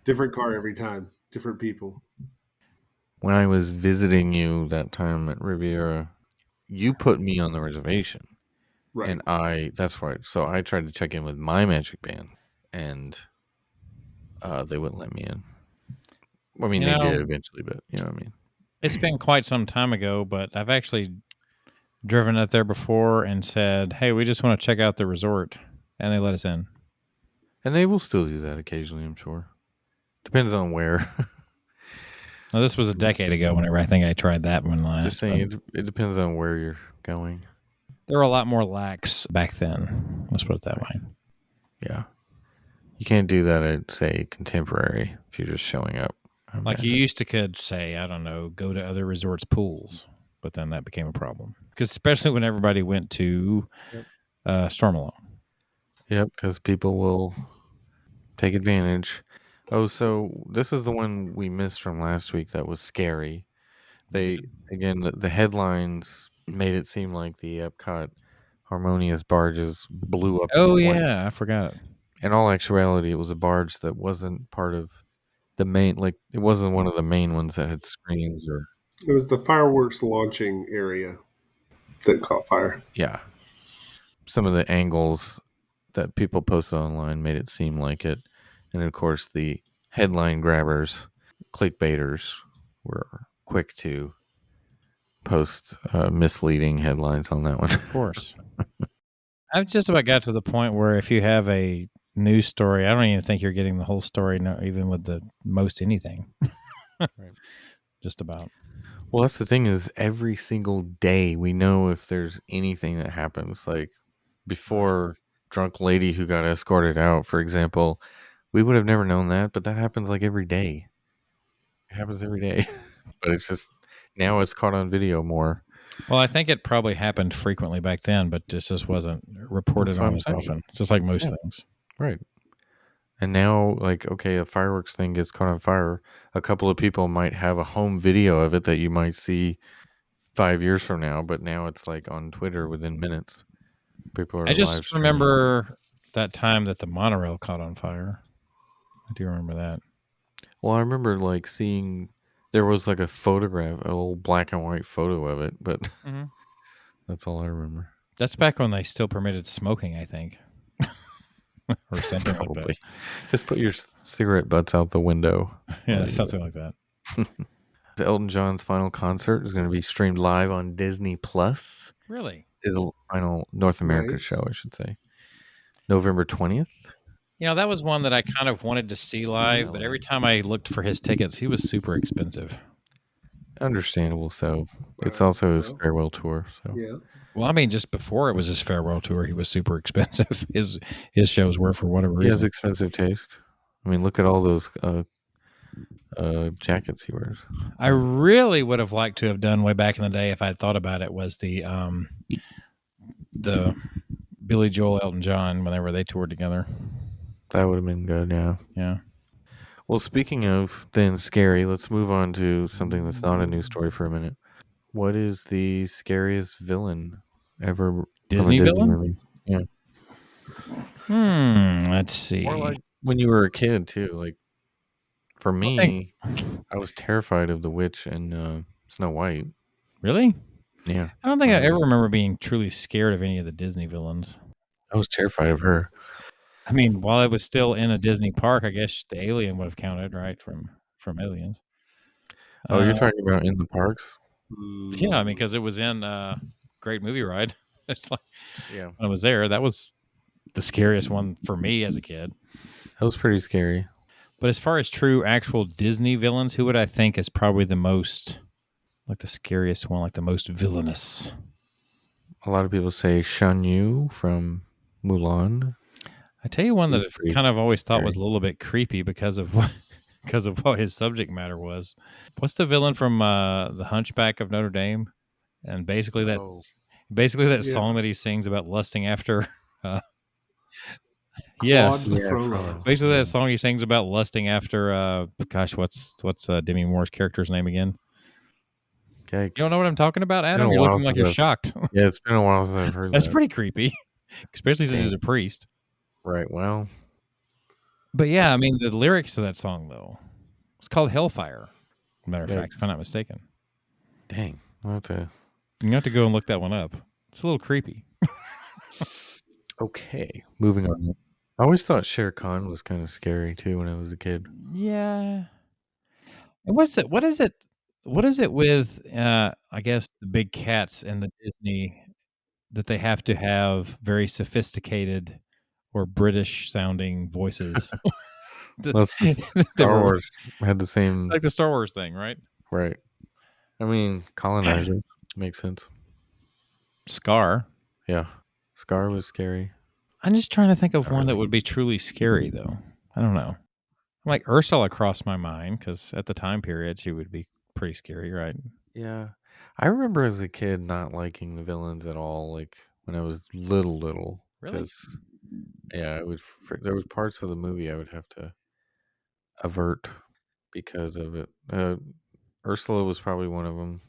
Different car every time. Different people. When I was visiting you that time at Riviera, you put me on the reservation. Right. And that's right. So I tried to check in with my Magic Band, and they wouldn't let me in. I mean, they did eventually, but you know what I mean? It's been quite some time ago, but I've actually driven up there before and said, hey, we just want to check out the resort. And they let us in. And they will still do that occasionally, I'm sure. Depends on where. Now, this was a decade ago whenever I think I tried that one last. Just saying, it depends on where you're going. There were a lot more lax back then. Let's put it that way. Yeah. You can't do that at, say, Contemporary if you're just showing up. Like you used to could say, I don't know, go to other resorts' pools. But then that became a problem. Because especially when everybody went to Stormalone. Yep, because people will take advantage. Oh, so this is the one we missed from last week that was scary. The headlines made it seem like the Epcot Harmonious barges blew up. Oh, yeah, I forgot it. In all actuality, it was a barge that wasn't part of the main, like, it wasn't one of the main ones that had screens or... It was the fireworks launching area that caught fire. Yeah. Some of the angles that people posted online made it seem like it. And of course, the headline grabbers, clickbaiters, were quick to post misleading headlines on that one. Of course. I've just about got to the point where if you have a news story, I don't even think you're getting the whole story, even with the most anything. Right. Just about. Well, that's the thing is every single day we know if there's anything that happens. Like before Drunk Lady who got escorted out, for example, we would have never known that, but that happens like every day. It happens every day. But it's just now it's caught on video more. Well, I think it probably happened frequently back then, but just wasn't reported on as often, just like most things. Right. And now, like, okay, a fireworks thing gets caught on fire. A couple of people might have a home video of it that you might see 5 years from now, but now it's like on Twitter within minutes. People are. I just remember that time that the monorail caught on fire. I do remember that. Well, I remember like seeing there was like a photograph, a little black and white photo of it, but that's all I remember. That's back when they still permitted smoking, I think. Or something like that. Just put your cigarette butts out the window. Yeah, something like that. Elton John's final concert is going to be streamed live on Disney Plus. Really? His final North America show, I should say. November 20th. You know, that was one that I kind of wanted to see live, but every time I looked for his tickets, he was super expensive. Understandable. So it's also his farewell tour. So yeah. Well, I mean, just before it was his farewell tour, he was super expensive. His shows were for whatever reason. He has expensive taste. I mean, look at all those jackets he wears. I really would have liked to have done way back in the day if I had thought about it was the Billy Joel, Elton John, whenever they toured together. That would have been good, yeah. Yeah. Well, speaking of then scary, let's move on to something that's not a news story for a minute. What is the scariest villain ever? Disney villain? Movie? Yeah. Let's see. Or like when you were a kid too. Like for me, I was terrified of the witch and Snow White. Really? Yeah. I don't think I ever remember being truly scared of any of the Disney villains. I was terrified of her. I mean, while I was still in a Disney park, I guess the alien would have counted, right? From Aliens. Oh, you're talking about in the parks? Yeah, I mean, because it was in Great Movie Ride. It's like, yeah, when I was there, that was the scariest one for me as a kid. That was pretty scary. But as far as true, actual Disney villains, who would I think is probably the most, like the scariest one, like the most villainous? A lot of people say Shan Yu from Mulan. I tell you one that I kind of always thought was a little bit creepy because of what his subject matter was. What's the villain from The Hunchback of Notre Dame? And basically that song that he sings about lusting after. Yes, basically that song he sings about lusting after. What's Demi Moore's character's name again? Yikes. You don't know what I'm talking about, Adam? You're looking like you're shocked. Yeah, it's been a while since I've heard that. That's pretty creepy, especially since he's a priest. Right. Well. But yeah, I mean, the lyrics to that song, though, it's called Hellfire. Matter of fact, if I'm not mistaken. Dang. You have to go and look that one up. It's a little creepy. Okay, moving on. I always thought Shere Khan was kind of scary too when I was a kid. Yeah. What's it? What is it? What is it with? I guess the big cats and the Disney that they have to have very sophisticated or British sounding voices. That's Star Wars had the same, like the Star Wars thing, right? Right. I mean, colonizers makes sense. Scar. Yeah, Scar was scary. I'm just trying to think of one that would be truly scary, though. I don't know. Like Ursula crossed my mind because at the time period she would be pretty scary, right? Yeah, I remember as a kid not liking the villains at all. Like when I was little, Really? because yeah, there was parts of the movie I would have to avert because of it. Ursula was probably one of them.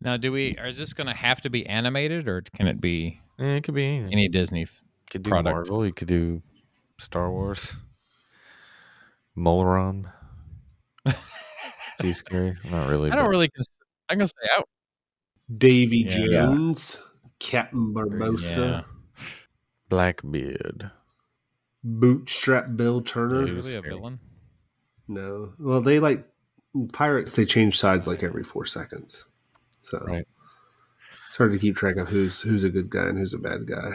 Now, is this going to have to be animated, or can it be? It could be anything. Any Disney could do product. Marvel. You could do Star Wars. Molaram. Is he scary? Not really. I don't really. I'm gonna say out. Davy Jones, Captain Barbossa, Blackbeard, Bootstrap Bill Turner. Is he really a villain? No. Well, they like pirates. They change sides like every 4 seconds, so it's hard to keep track of who's a good guy and who's a bad guy.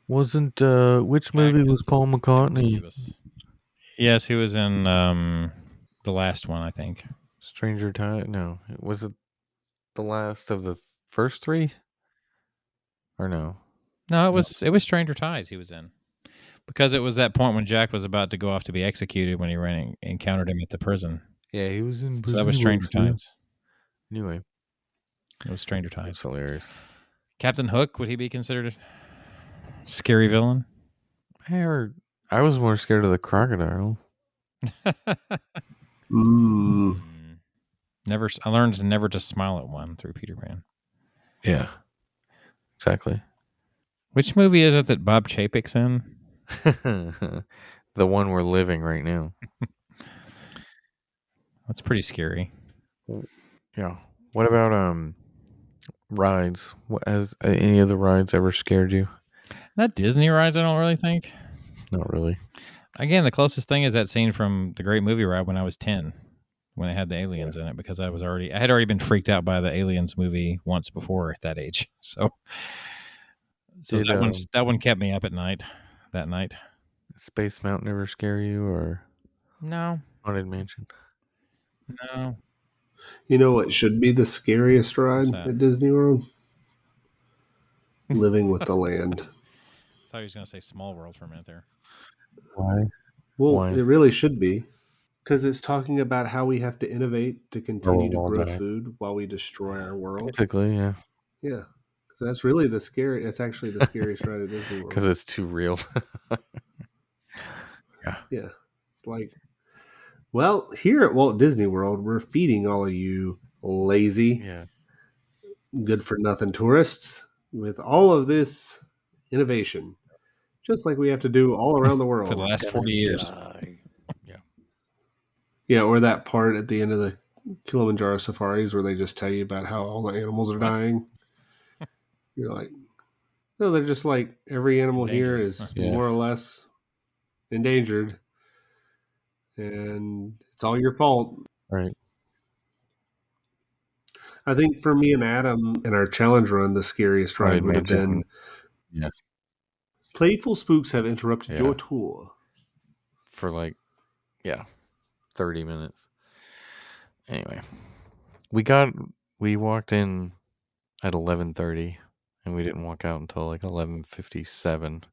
Wasn't which movie was Paul McCartney? Yes, he was in the last one, I think. Stranger Tide? No, was it the last of the first 3? Or no? No, it was Stranger Tides he was in, because it was that point when Jack was about to go off to be executed when he encountered him at the prison. Yeah, he was in prison. So that was Stranger Tides. Anyway, it was Stranger Tides. That's hilarious. Captain Hook, would he be considered a scary villain? I was more scared of the crocodile. I learned never to smile at one through Peter Pan. Yeah, exactly. Which movie is it that Bob Chapek's in? The one we're living right now. That's pretty scary. Yeah. What about rides? Has any of the rides ever scared you? Not Disney rides, I don't really think. Not really. Again, the closest thing is that scene from The Great Movie Ride when I was 10, when it had the aliens in it, because I had already been freaked out by the Aliens movie once before at that age. So that one kept me up at night. That night. Space Mountain ever scare you, or no? Haunted Mansion? No. You know what should be the scariest ride at Disney World? Living with the Land. I thought he was going to say Small World for a minute there. Why? Well, Why? It really should be, because it's talking about how we have to innovate to continue to grow food while we destroy our world. Basically, yeah. Yeah. So that's really it's actually the scariest ride at Disney World. Because it's too real. Yeah. It's like, well, here at Walt Disney World, we're feeding all of you lazy, good for nothing tourists with all of this innovation, just like we have to do all around the world for the last 40 years. Yeah, or that part at the end of the Kilimanjaro safaris where they just tell you about how all the animals are dying. You're like, no, they're just like every animal here is more or less endangered, and it's all your fault. Right. I think for me and Adam in our challenge run, the scariest ride would have been Playful Spooks have interrupted your tour. For 30 minutes. Anyway, we walked in at 11:30 and we didn't walk out until 11:57.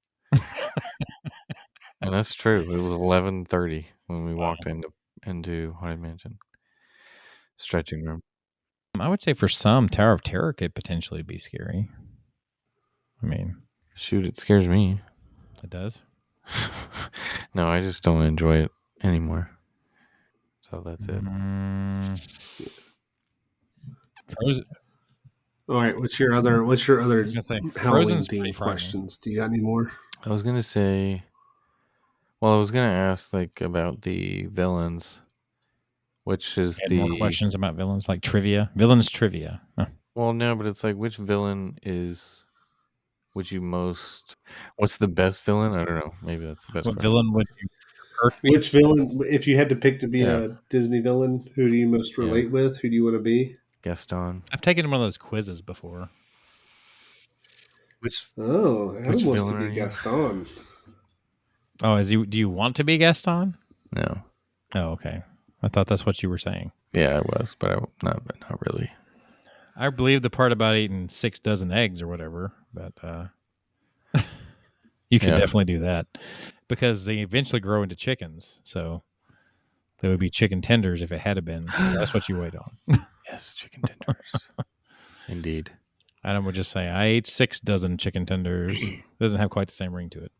And that's true. It was 11:30 when we walked into Haunted Mansion stretching room. I would say for some, Tower of Terror could potentially be scary. I mean, shoot, it scares me. It does? No, I just don't enjoy it anymore. So that's it. Frozen. All right, what's your other Halloween themed questions? Do you got any more? I was gonna say, I was gonna ask about the villains, which is more questions about villains, like trivia. Villains trivia. Huh. Well, no, but it's which villain is would you most? What's the best villain? I don't know. Maybe that's the best. What question. villain would you prefer to be? Which villain, if you had to pick to be a Disney villain, who do you most relate with? Who do you want to be? Gaston. I've taken one of those quizzes before. Adam wants to be Gaston. Oh, do you want to be Gaston? No. Oh, okay. I thought that's what you were saying. Yeah, I was, but not really. I believe the part about eating 6 dozen eggs or whatever, but you could definitely do that because they eventually grow into chickens. So they would be chicken tenders if it had been. So that's what you wait on. Yes, chicken tenders. Indeed. Adam would just say, I ate 6 dozen chicken tenders. It doesn't have quite the same ring to it.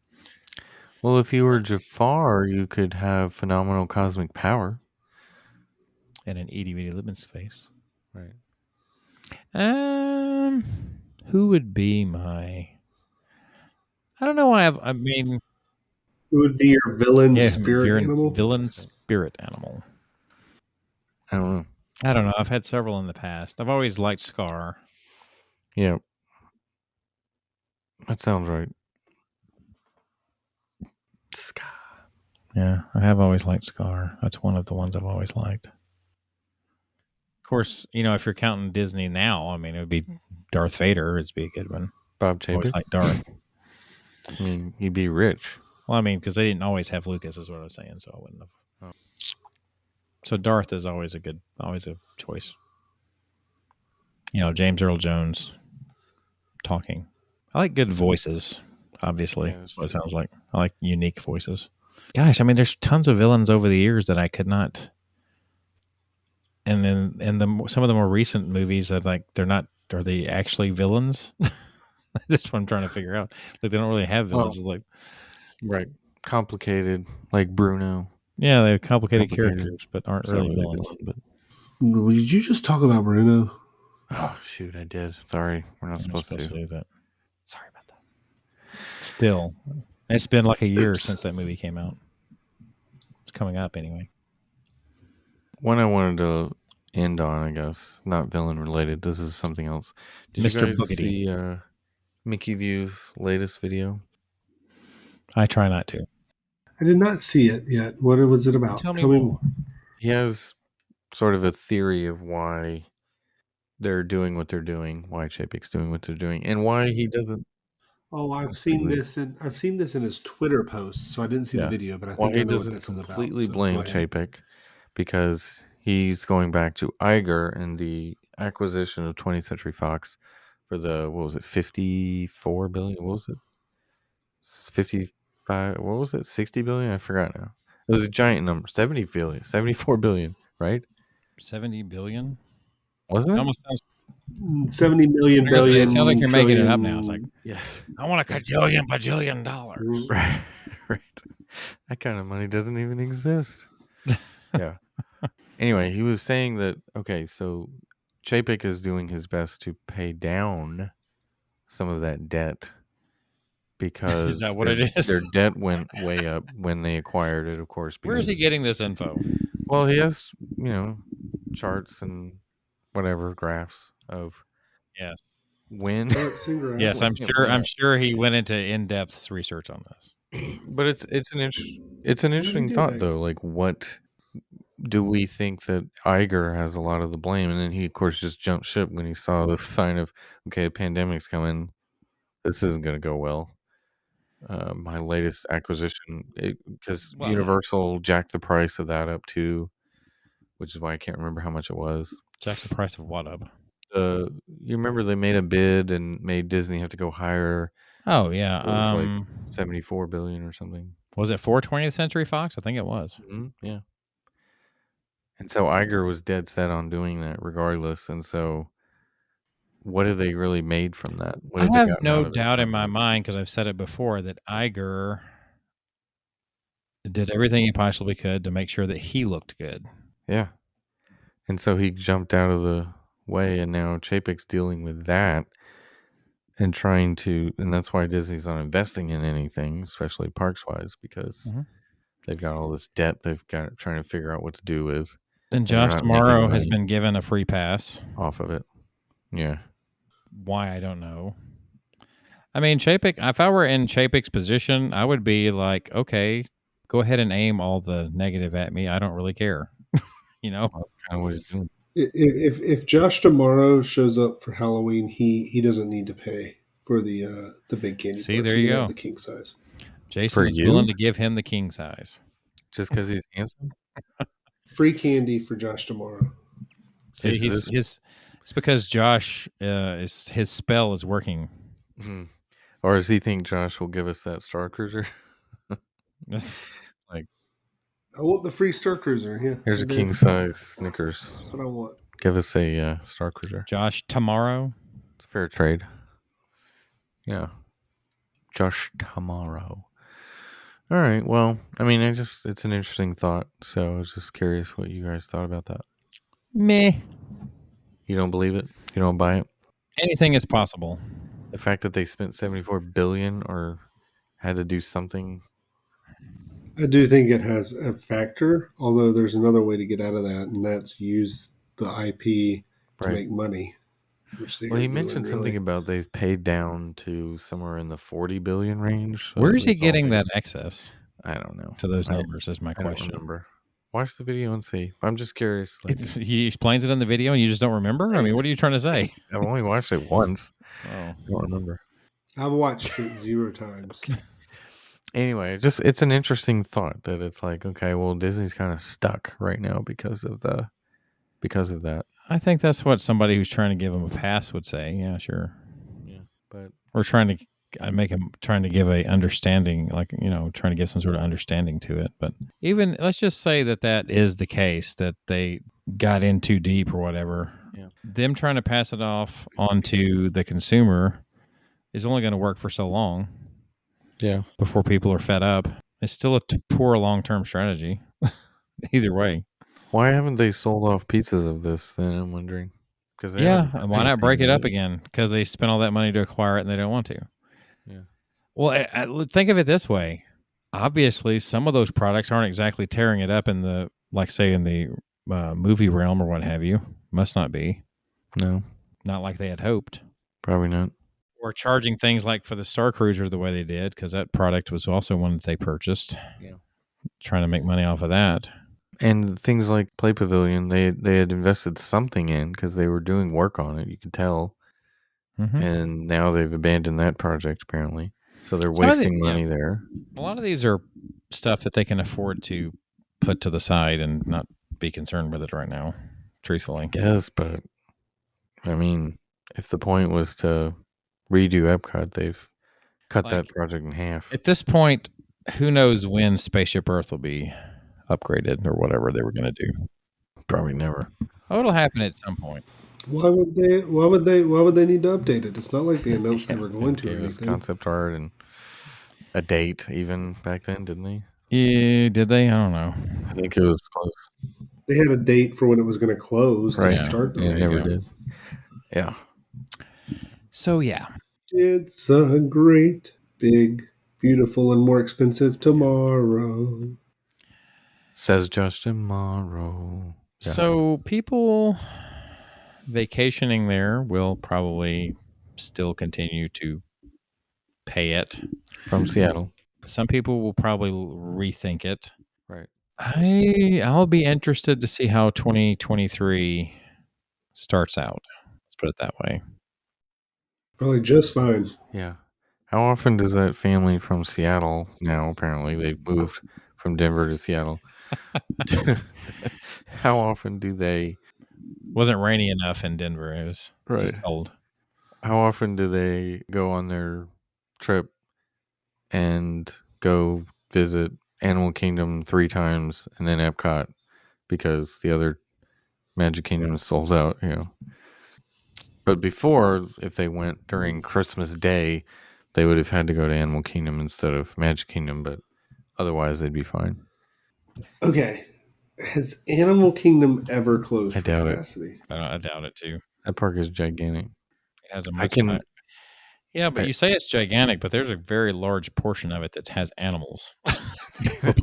Well, if you were Jafar, you could have phenomenal cosmic power. And an itty bitty Libman's face. Right. Who would be my... I don't know why I mean... Who would be your villain spirit animal? Villain spirit animal. I don't know. I've had several in the past. I've always liked Scar. Yeah. That sounds right. Scar. Yeah, I have always liked Scar. That's one of the ones I've always liked. Of course, if you're counting Disney now, I mean, it would be Darth Vader. It'd be a good one. Bob Chapek. Always like Darth. I mean, you'd be rich. Well, I mean, because they didn't always have Lucas, is what I was saying, so I wouldn't have. Oh. So Darth is always a choice. James Earl Jones talking. I like good voices, obviously. Yeah, that's what it sounds like. I like unique voices. Gosh, I mean, there's tons of villains over the years that I could not. And then some of the more recent movies that they're not. Are they actually villains? That's what I'm trying to figure out. Like they don't really have villains. Right, complicated, like Bruno. Yeah, they're complicated characters, but aren't really villains. Did you just talk about Bruno? Oh shoot, I did. Sorry, we're not supposed to do that. Sorry about that. Still, it's been like a year since that movie came out. It's coming up anyway. One I wanted to end on, I guess, not villain related. This is something else. Did Mr. you guys Boogedy. see Mickey View's latest video? I try not to. I did not see it yet. What was it about? Tell me more. He has sort of a theory of why they're doing what they're doing, why Chapek's doing what they're doing, and why he doesn't. Oh, I've seen this in his Twitter post, so I didn't see the video, but I think I know what this is about. Completely blame Chapek because he's going back to Iger and the acquisition of 20th Century Fox for the 54 billion? What was it? 55? What was it? 60 billion? I forgot now. It was a giant number. 70 billion, 74 billion, right? 70 billion? Wasn't it? It almost sounds 70 million billion. It sounds like you're making it up now. It's like, yes, I want a bajillion dollars. Right. That kind of money doesn't even exist. Yeah. Anyway, he was saying that, okay, so Chapek is doing his best to pay down some of that debt because is that what it is? Their debt went way up when they acquired it, of course. Where is he getting this info? Well, he has, charts and whatever graphs of when. Yes, I'm sure he went into in-depth research on this. But it's an interesting thought though. Like, what do we think that Iger has a lot of the blame? And then he, of course, just jumped ship when he saw the sign of, okay, a pandemic's coming. This isn't going to go well. My latest acquisition, because Universal jacked the price of that up too, which is why I can't remember how much it was. Jack the price of what up? You remember they made a bid and made Disney have to go higher. Oh yeah, so it was like 74 billion or something. Was it for 20th Century Fox? I think it was. Mm-hmm, yeah. And so Iger was dead set on doing that regardless. And so what have they really made from that? I have no doubt in my mind, because I've said it before, that Iger did everything he possibly could to make sure that he looked good. Yeah. And so he jumped out of the way, and now Chapek's dealing with that and trying to, and that's why Disney's not investing in anything, especially parks-wise, because they've got all this debt they've got trying to figure out what to do with. And Josh Tomorrow has been given a free pass off of it. Yeah. Why, I don't know. I mean, Chapek, if I were in Chapek's position, I would be like, okay, go ahead and aim all the negative at me. I don't really care. You know? That's kind of what he's doing. If Josh tomorrow shows up for Halloween, he doesn't need to pay for the big candy. See, bar. there He you can go. have the king size. Jason is willing to give him the king size. Just because he's handsome? Free candy for Josh tomorrow. See, it's because Josh his spell is working. Mm-hmm. Or does he think Josh will give us that Starcruiser? Like, I want the free Starcruiser. Yeah, here's a king size Snickers. That's what I want. Give us a Starcruiser. Josh tomorrow. It's a fair trade. Yeah. Josh tomorrow. All right. Well, I mean, it's an interesting thought. So I was just curious what you guys thought about that. Meh. You don't believe it? You don't buy it? Anything is possible. The fact that they spent $74 billion or had to do something. I do think it has a factor, although there's another way to get out of that, and that's use the IP to make money. Well, he mentioned something about they've paid down to somewhere in the 40 billion range. So where is he getting that excess? I don't know. To those numbers is my question. I don't remember. Watch the video and see. I'm just curious. Like, he explains it in the video and you just don't remember? I mean, what are you trying to say? I've only watched it once. Oh. I don't remember. I've watched it 0 times. Okay. Anyway, it's an interesting thought that it's like, okay, well, Disney's kind of stuck right now because of that. I think that's what somebody who's trying to give him a pass would say. Yeah, sure. Yeah, but we're trying to give a understanding, like, trying to give some sort of understanding to it. But even let's just say that is the case, that they got in too deep or whatever. Yeah. Them trying to pass it off onto the consumer is only going to work for so long. Yeah. Before people are fed up. It's still a poor long-term strategy. Either way. Why haven't they sold off pieces of this then, I'm wondering? Why not break it up again? Because they spent all that money to acquire it and they don't want to. Yeah. Well, think of it this way. Obviously, some of those products aren't exactly tearing it up in the, like, say, in the movie realm or what have you. Must not be. No. Not like they had hoped. Probably not. Or charging things like for the Starcruiser the way they did, because that product was also one that they purchased. Yeah. Trying to make money off of that. And things like Play Pavilion, they had invested something in because they were doing work on it. You could tell. Mm-hmm. And now they've abandoned that project, apparently. So they're wasting money there. A lot of these are stuff that they can afford to put to the side and not be concerned with it right now, truthfully. Yes, but, I mean, if the point was to redo Epcot, they've cut that project in half. At this point, who knows when Spaceship Earth will be upgraded or whatever they were going to do. Probably never. Oh, it'll happen at some point. Why would they need to update it? It's not like they announced they were going to. Gave us concept art and a date even back then, didn't they? Yeah, did they? I don't know. I think it was close. They had a date for when it was going to close to start. Yeah, it never did. Yeah. So, yeah. It's a great, big, beautiful, and more expensive tomorrow. Says Josh tomorrow. Yeah. So people vacationing there will probably still continue to pay it. From Seattle. Some people will probably rethink it. Right. I'll be interested to see how 2023 starts out. Let's put it that way. Probably just fine. Yeah. How often does that family from Seattle now, apparently they've moved from Denver to Seattle. How often do they... Wasn't rainy enough in Denver. It was just cold. How often do they go on their trip and go visit Animal Kingdom 3 times and then Epcot because the other Magic Kingdom is sold out, But before, if they went during Christmas Day, they would have had to go to Animal Kingdom instead of Magic Kingdom, but otherwise they'd be fine. Okay. Has Animal Kingdom ever closed for capacity? I doubt it too. That park is gigantic. It has yeah, but you say it's gigantic, but there's a very large portion of it that has animals.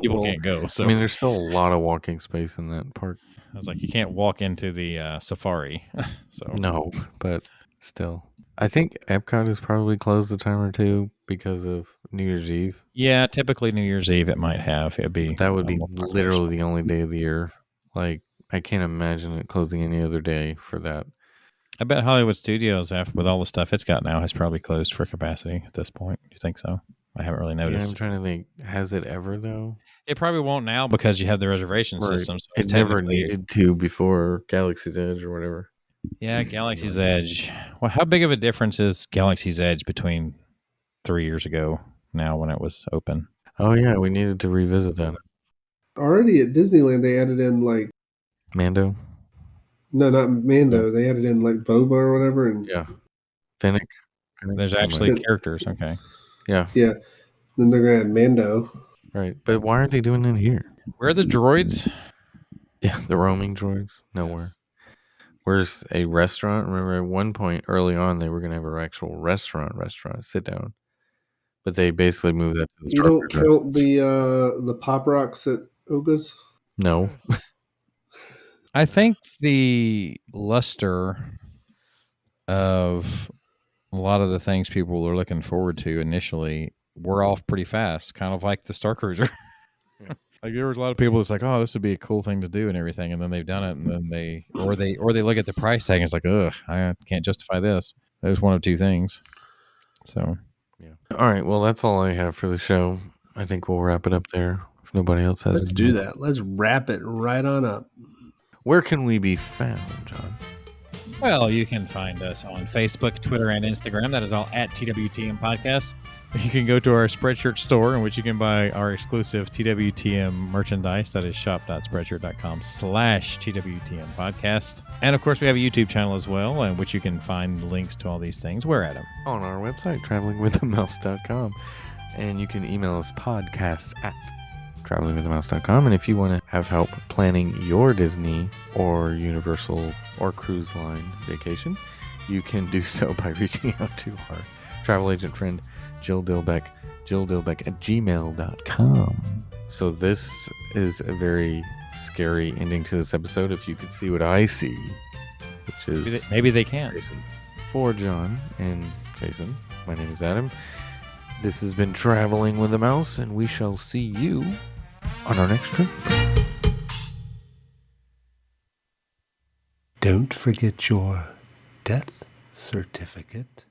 People can't go. So I mean, there's still a lot of walking space in that park. I was like, you can't walk into the safari. So no, but still. I think Epcot is probably closed a time or two because of New Year's Eve. Yeah, typically New Year's Eve it might have. That would be literally the only day of the year. Like, I can't imagine it closing any other day for that. I bet Hollywood Studios, with all the stuff it's got now, has probably closed for capacity at this point. Do you think so? I haven't really noticed. Yeah, I'm trying to think. Has it ever, though? It probably won't now because you have the reservation system. So it never needed to before Galaxy's Edge or whatever. Yeah, Galaxy's Edge. Well, how big of a difference is Galaxy's Edge between 3 years ago now when it was open? Oh, yeah, we needed to revisit that. Already at Disneyland, they added in, like... Mando? No, not Mando. They added in, like, Boba or whatever. And yeah. Fennec. There's actually characters, okay. Yeah. Yeah. Then they're going to add Mando. Right. But why aren't they doing it here? Where are the droids? Yeah, the roaming droids. Nowhere. Where's a restaurant? Remember, at one point early on, they were going to have an actual restaurant, sit down. But they basically moved that to the You don't count the Pop Rocks at Oga's? No. I think the luster of a lot of the things people were looking forward to initially were off pretty fast, kind of like the Starcruiser. Yeah. Like there was a lot of people that's like, oh, this would be a cool thing to do and everything, and then they've done it, and then they look at the price tag and it's like, ugh, I can't justify this. There's one of two things. So yeah. All right, well, that's all I have for the show. I think we'll wrap it up there. If nobody else has, let's do that. Let's wrap it right on up. Where can we be found, John? Well, you can find us on Facebook, Twitter, and Instagram. That is all at TWTM Podcast. You can go to our Spreadshirt store in which you can buy our exclusive TWTM merchandise. That is shop.spreadshirt.com/TWTM Podcast. And, of course, we have a YouTube channel as well, in which you can find links to all these things. Where, Adam? On our website, travelingwiththemouse.com. And you can email us podcast@travelingwiththemouse.com. And if you want to have help planning your Disney or Universal or cruise line vacation, you can do so by reaching out to our travel agent friend, Jill Dilbeck at gmail.com. So this is a very scary ending to this episode. If you could see what I see, which is maybe they can. Jason. For John and Jason, my name is Adam. This has been Traveling with the Mouse, and we shall see you on our next trip. Don't forget your death certificate.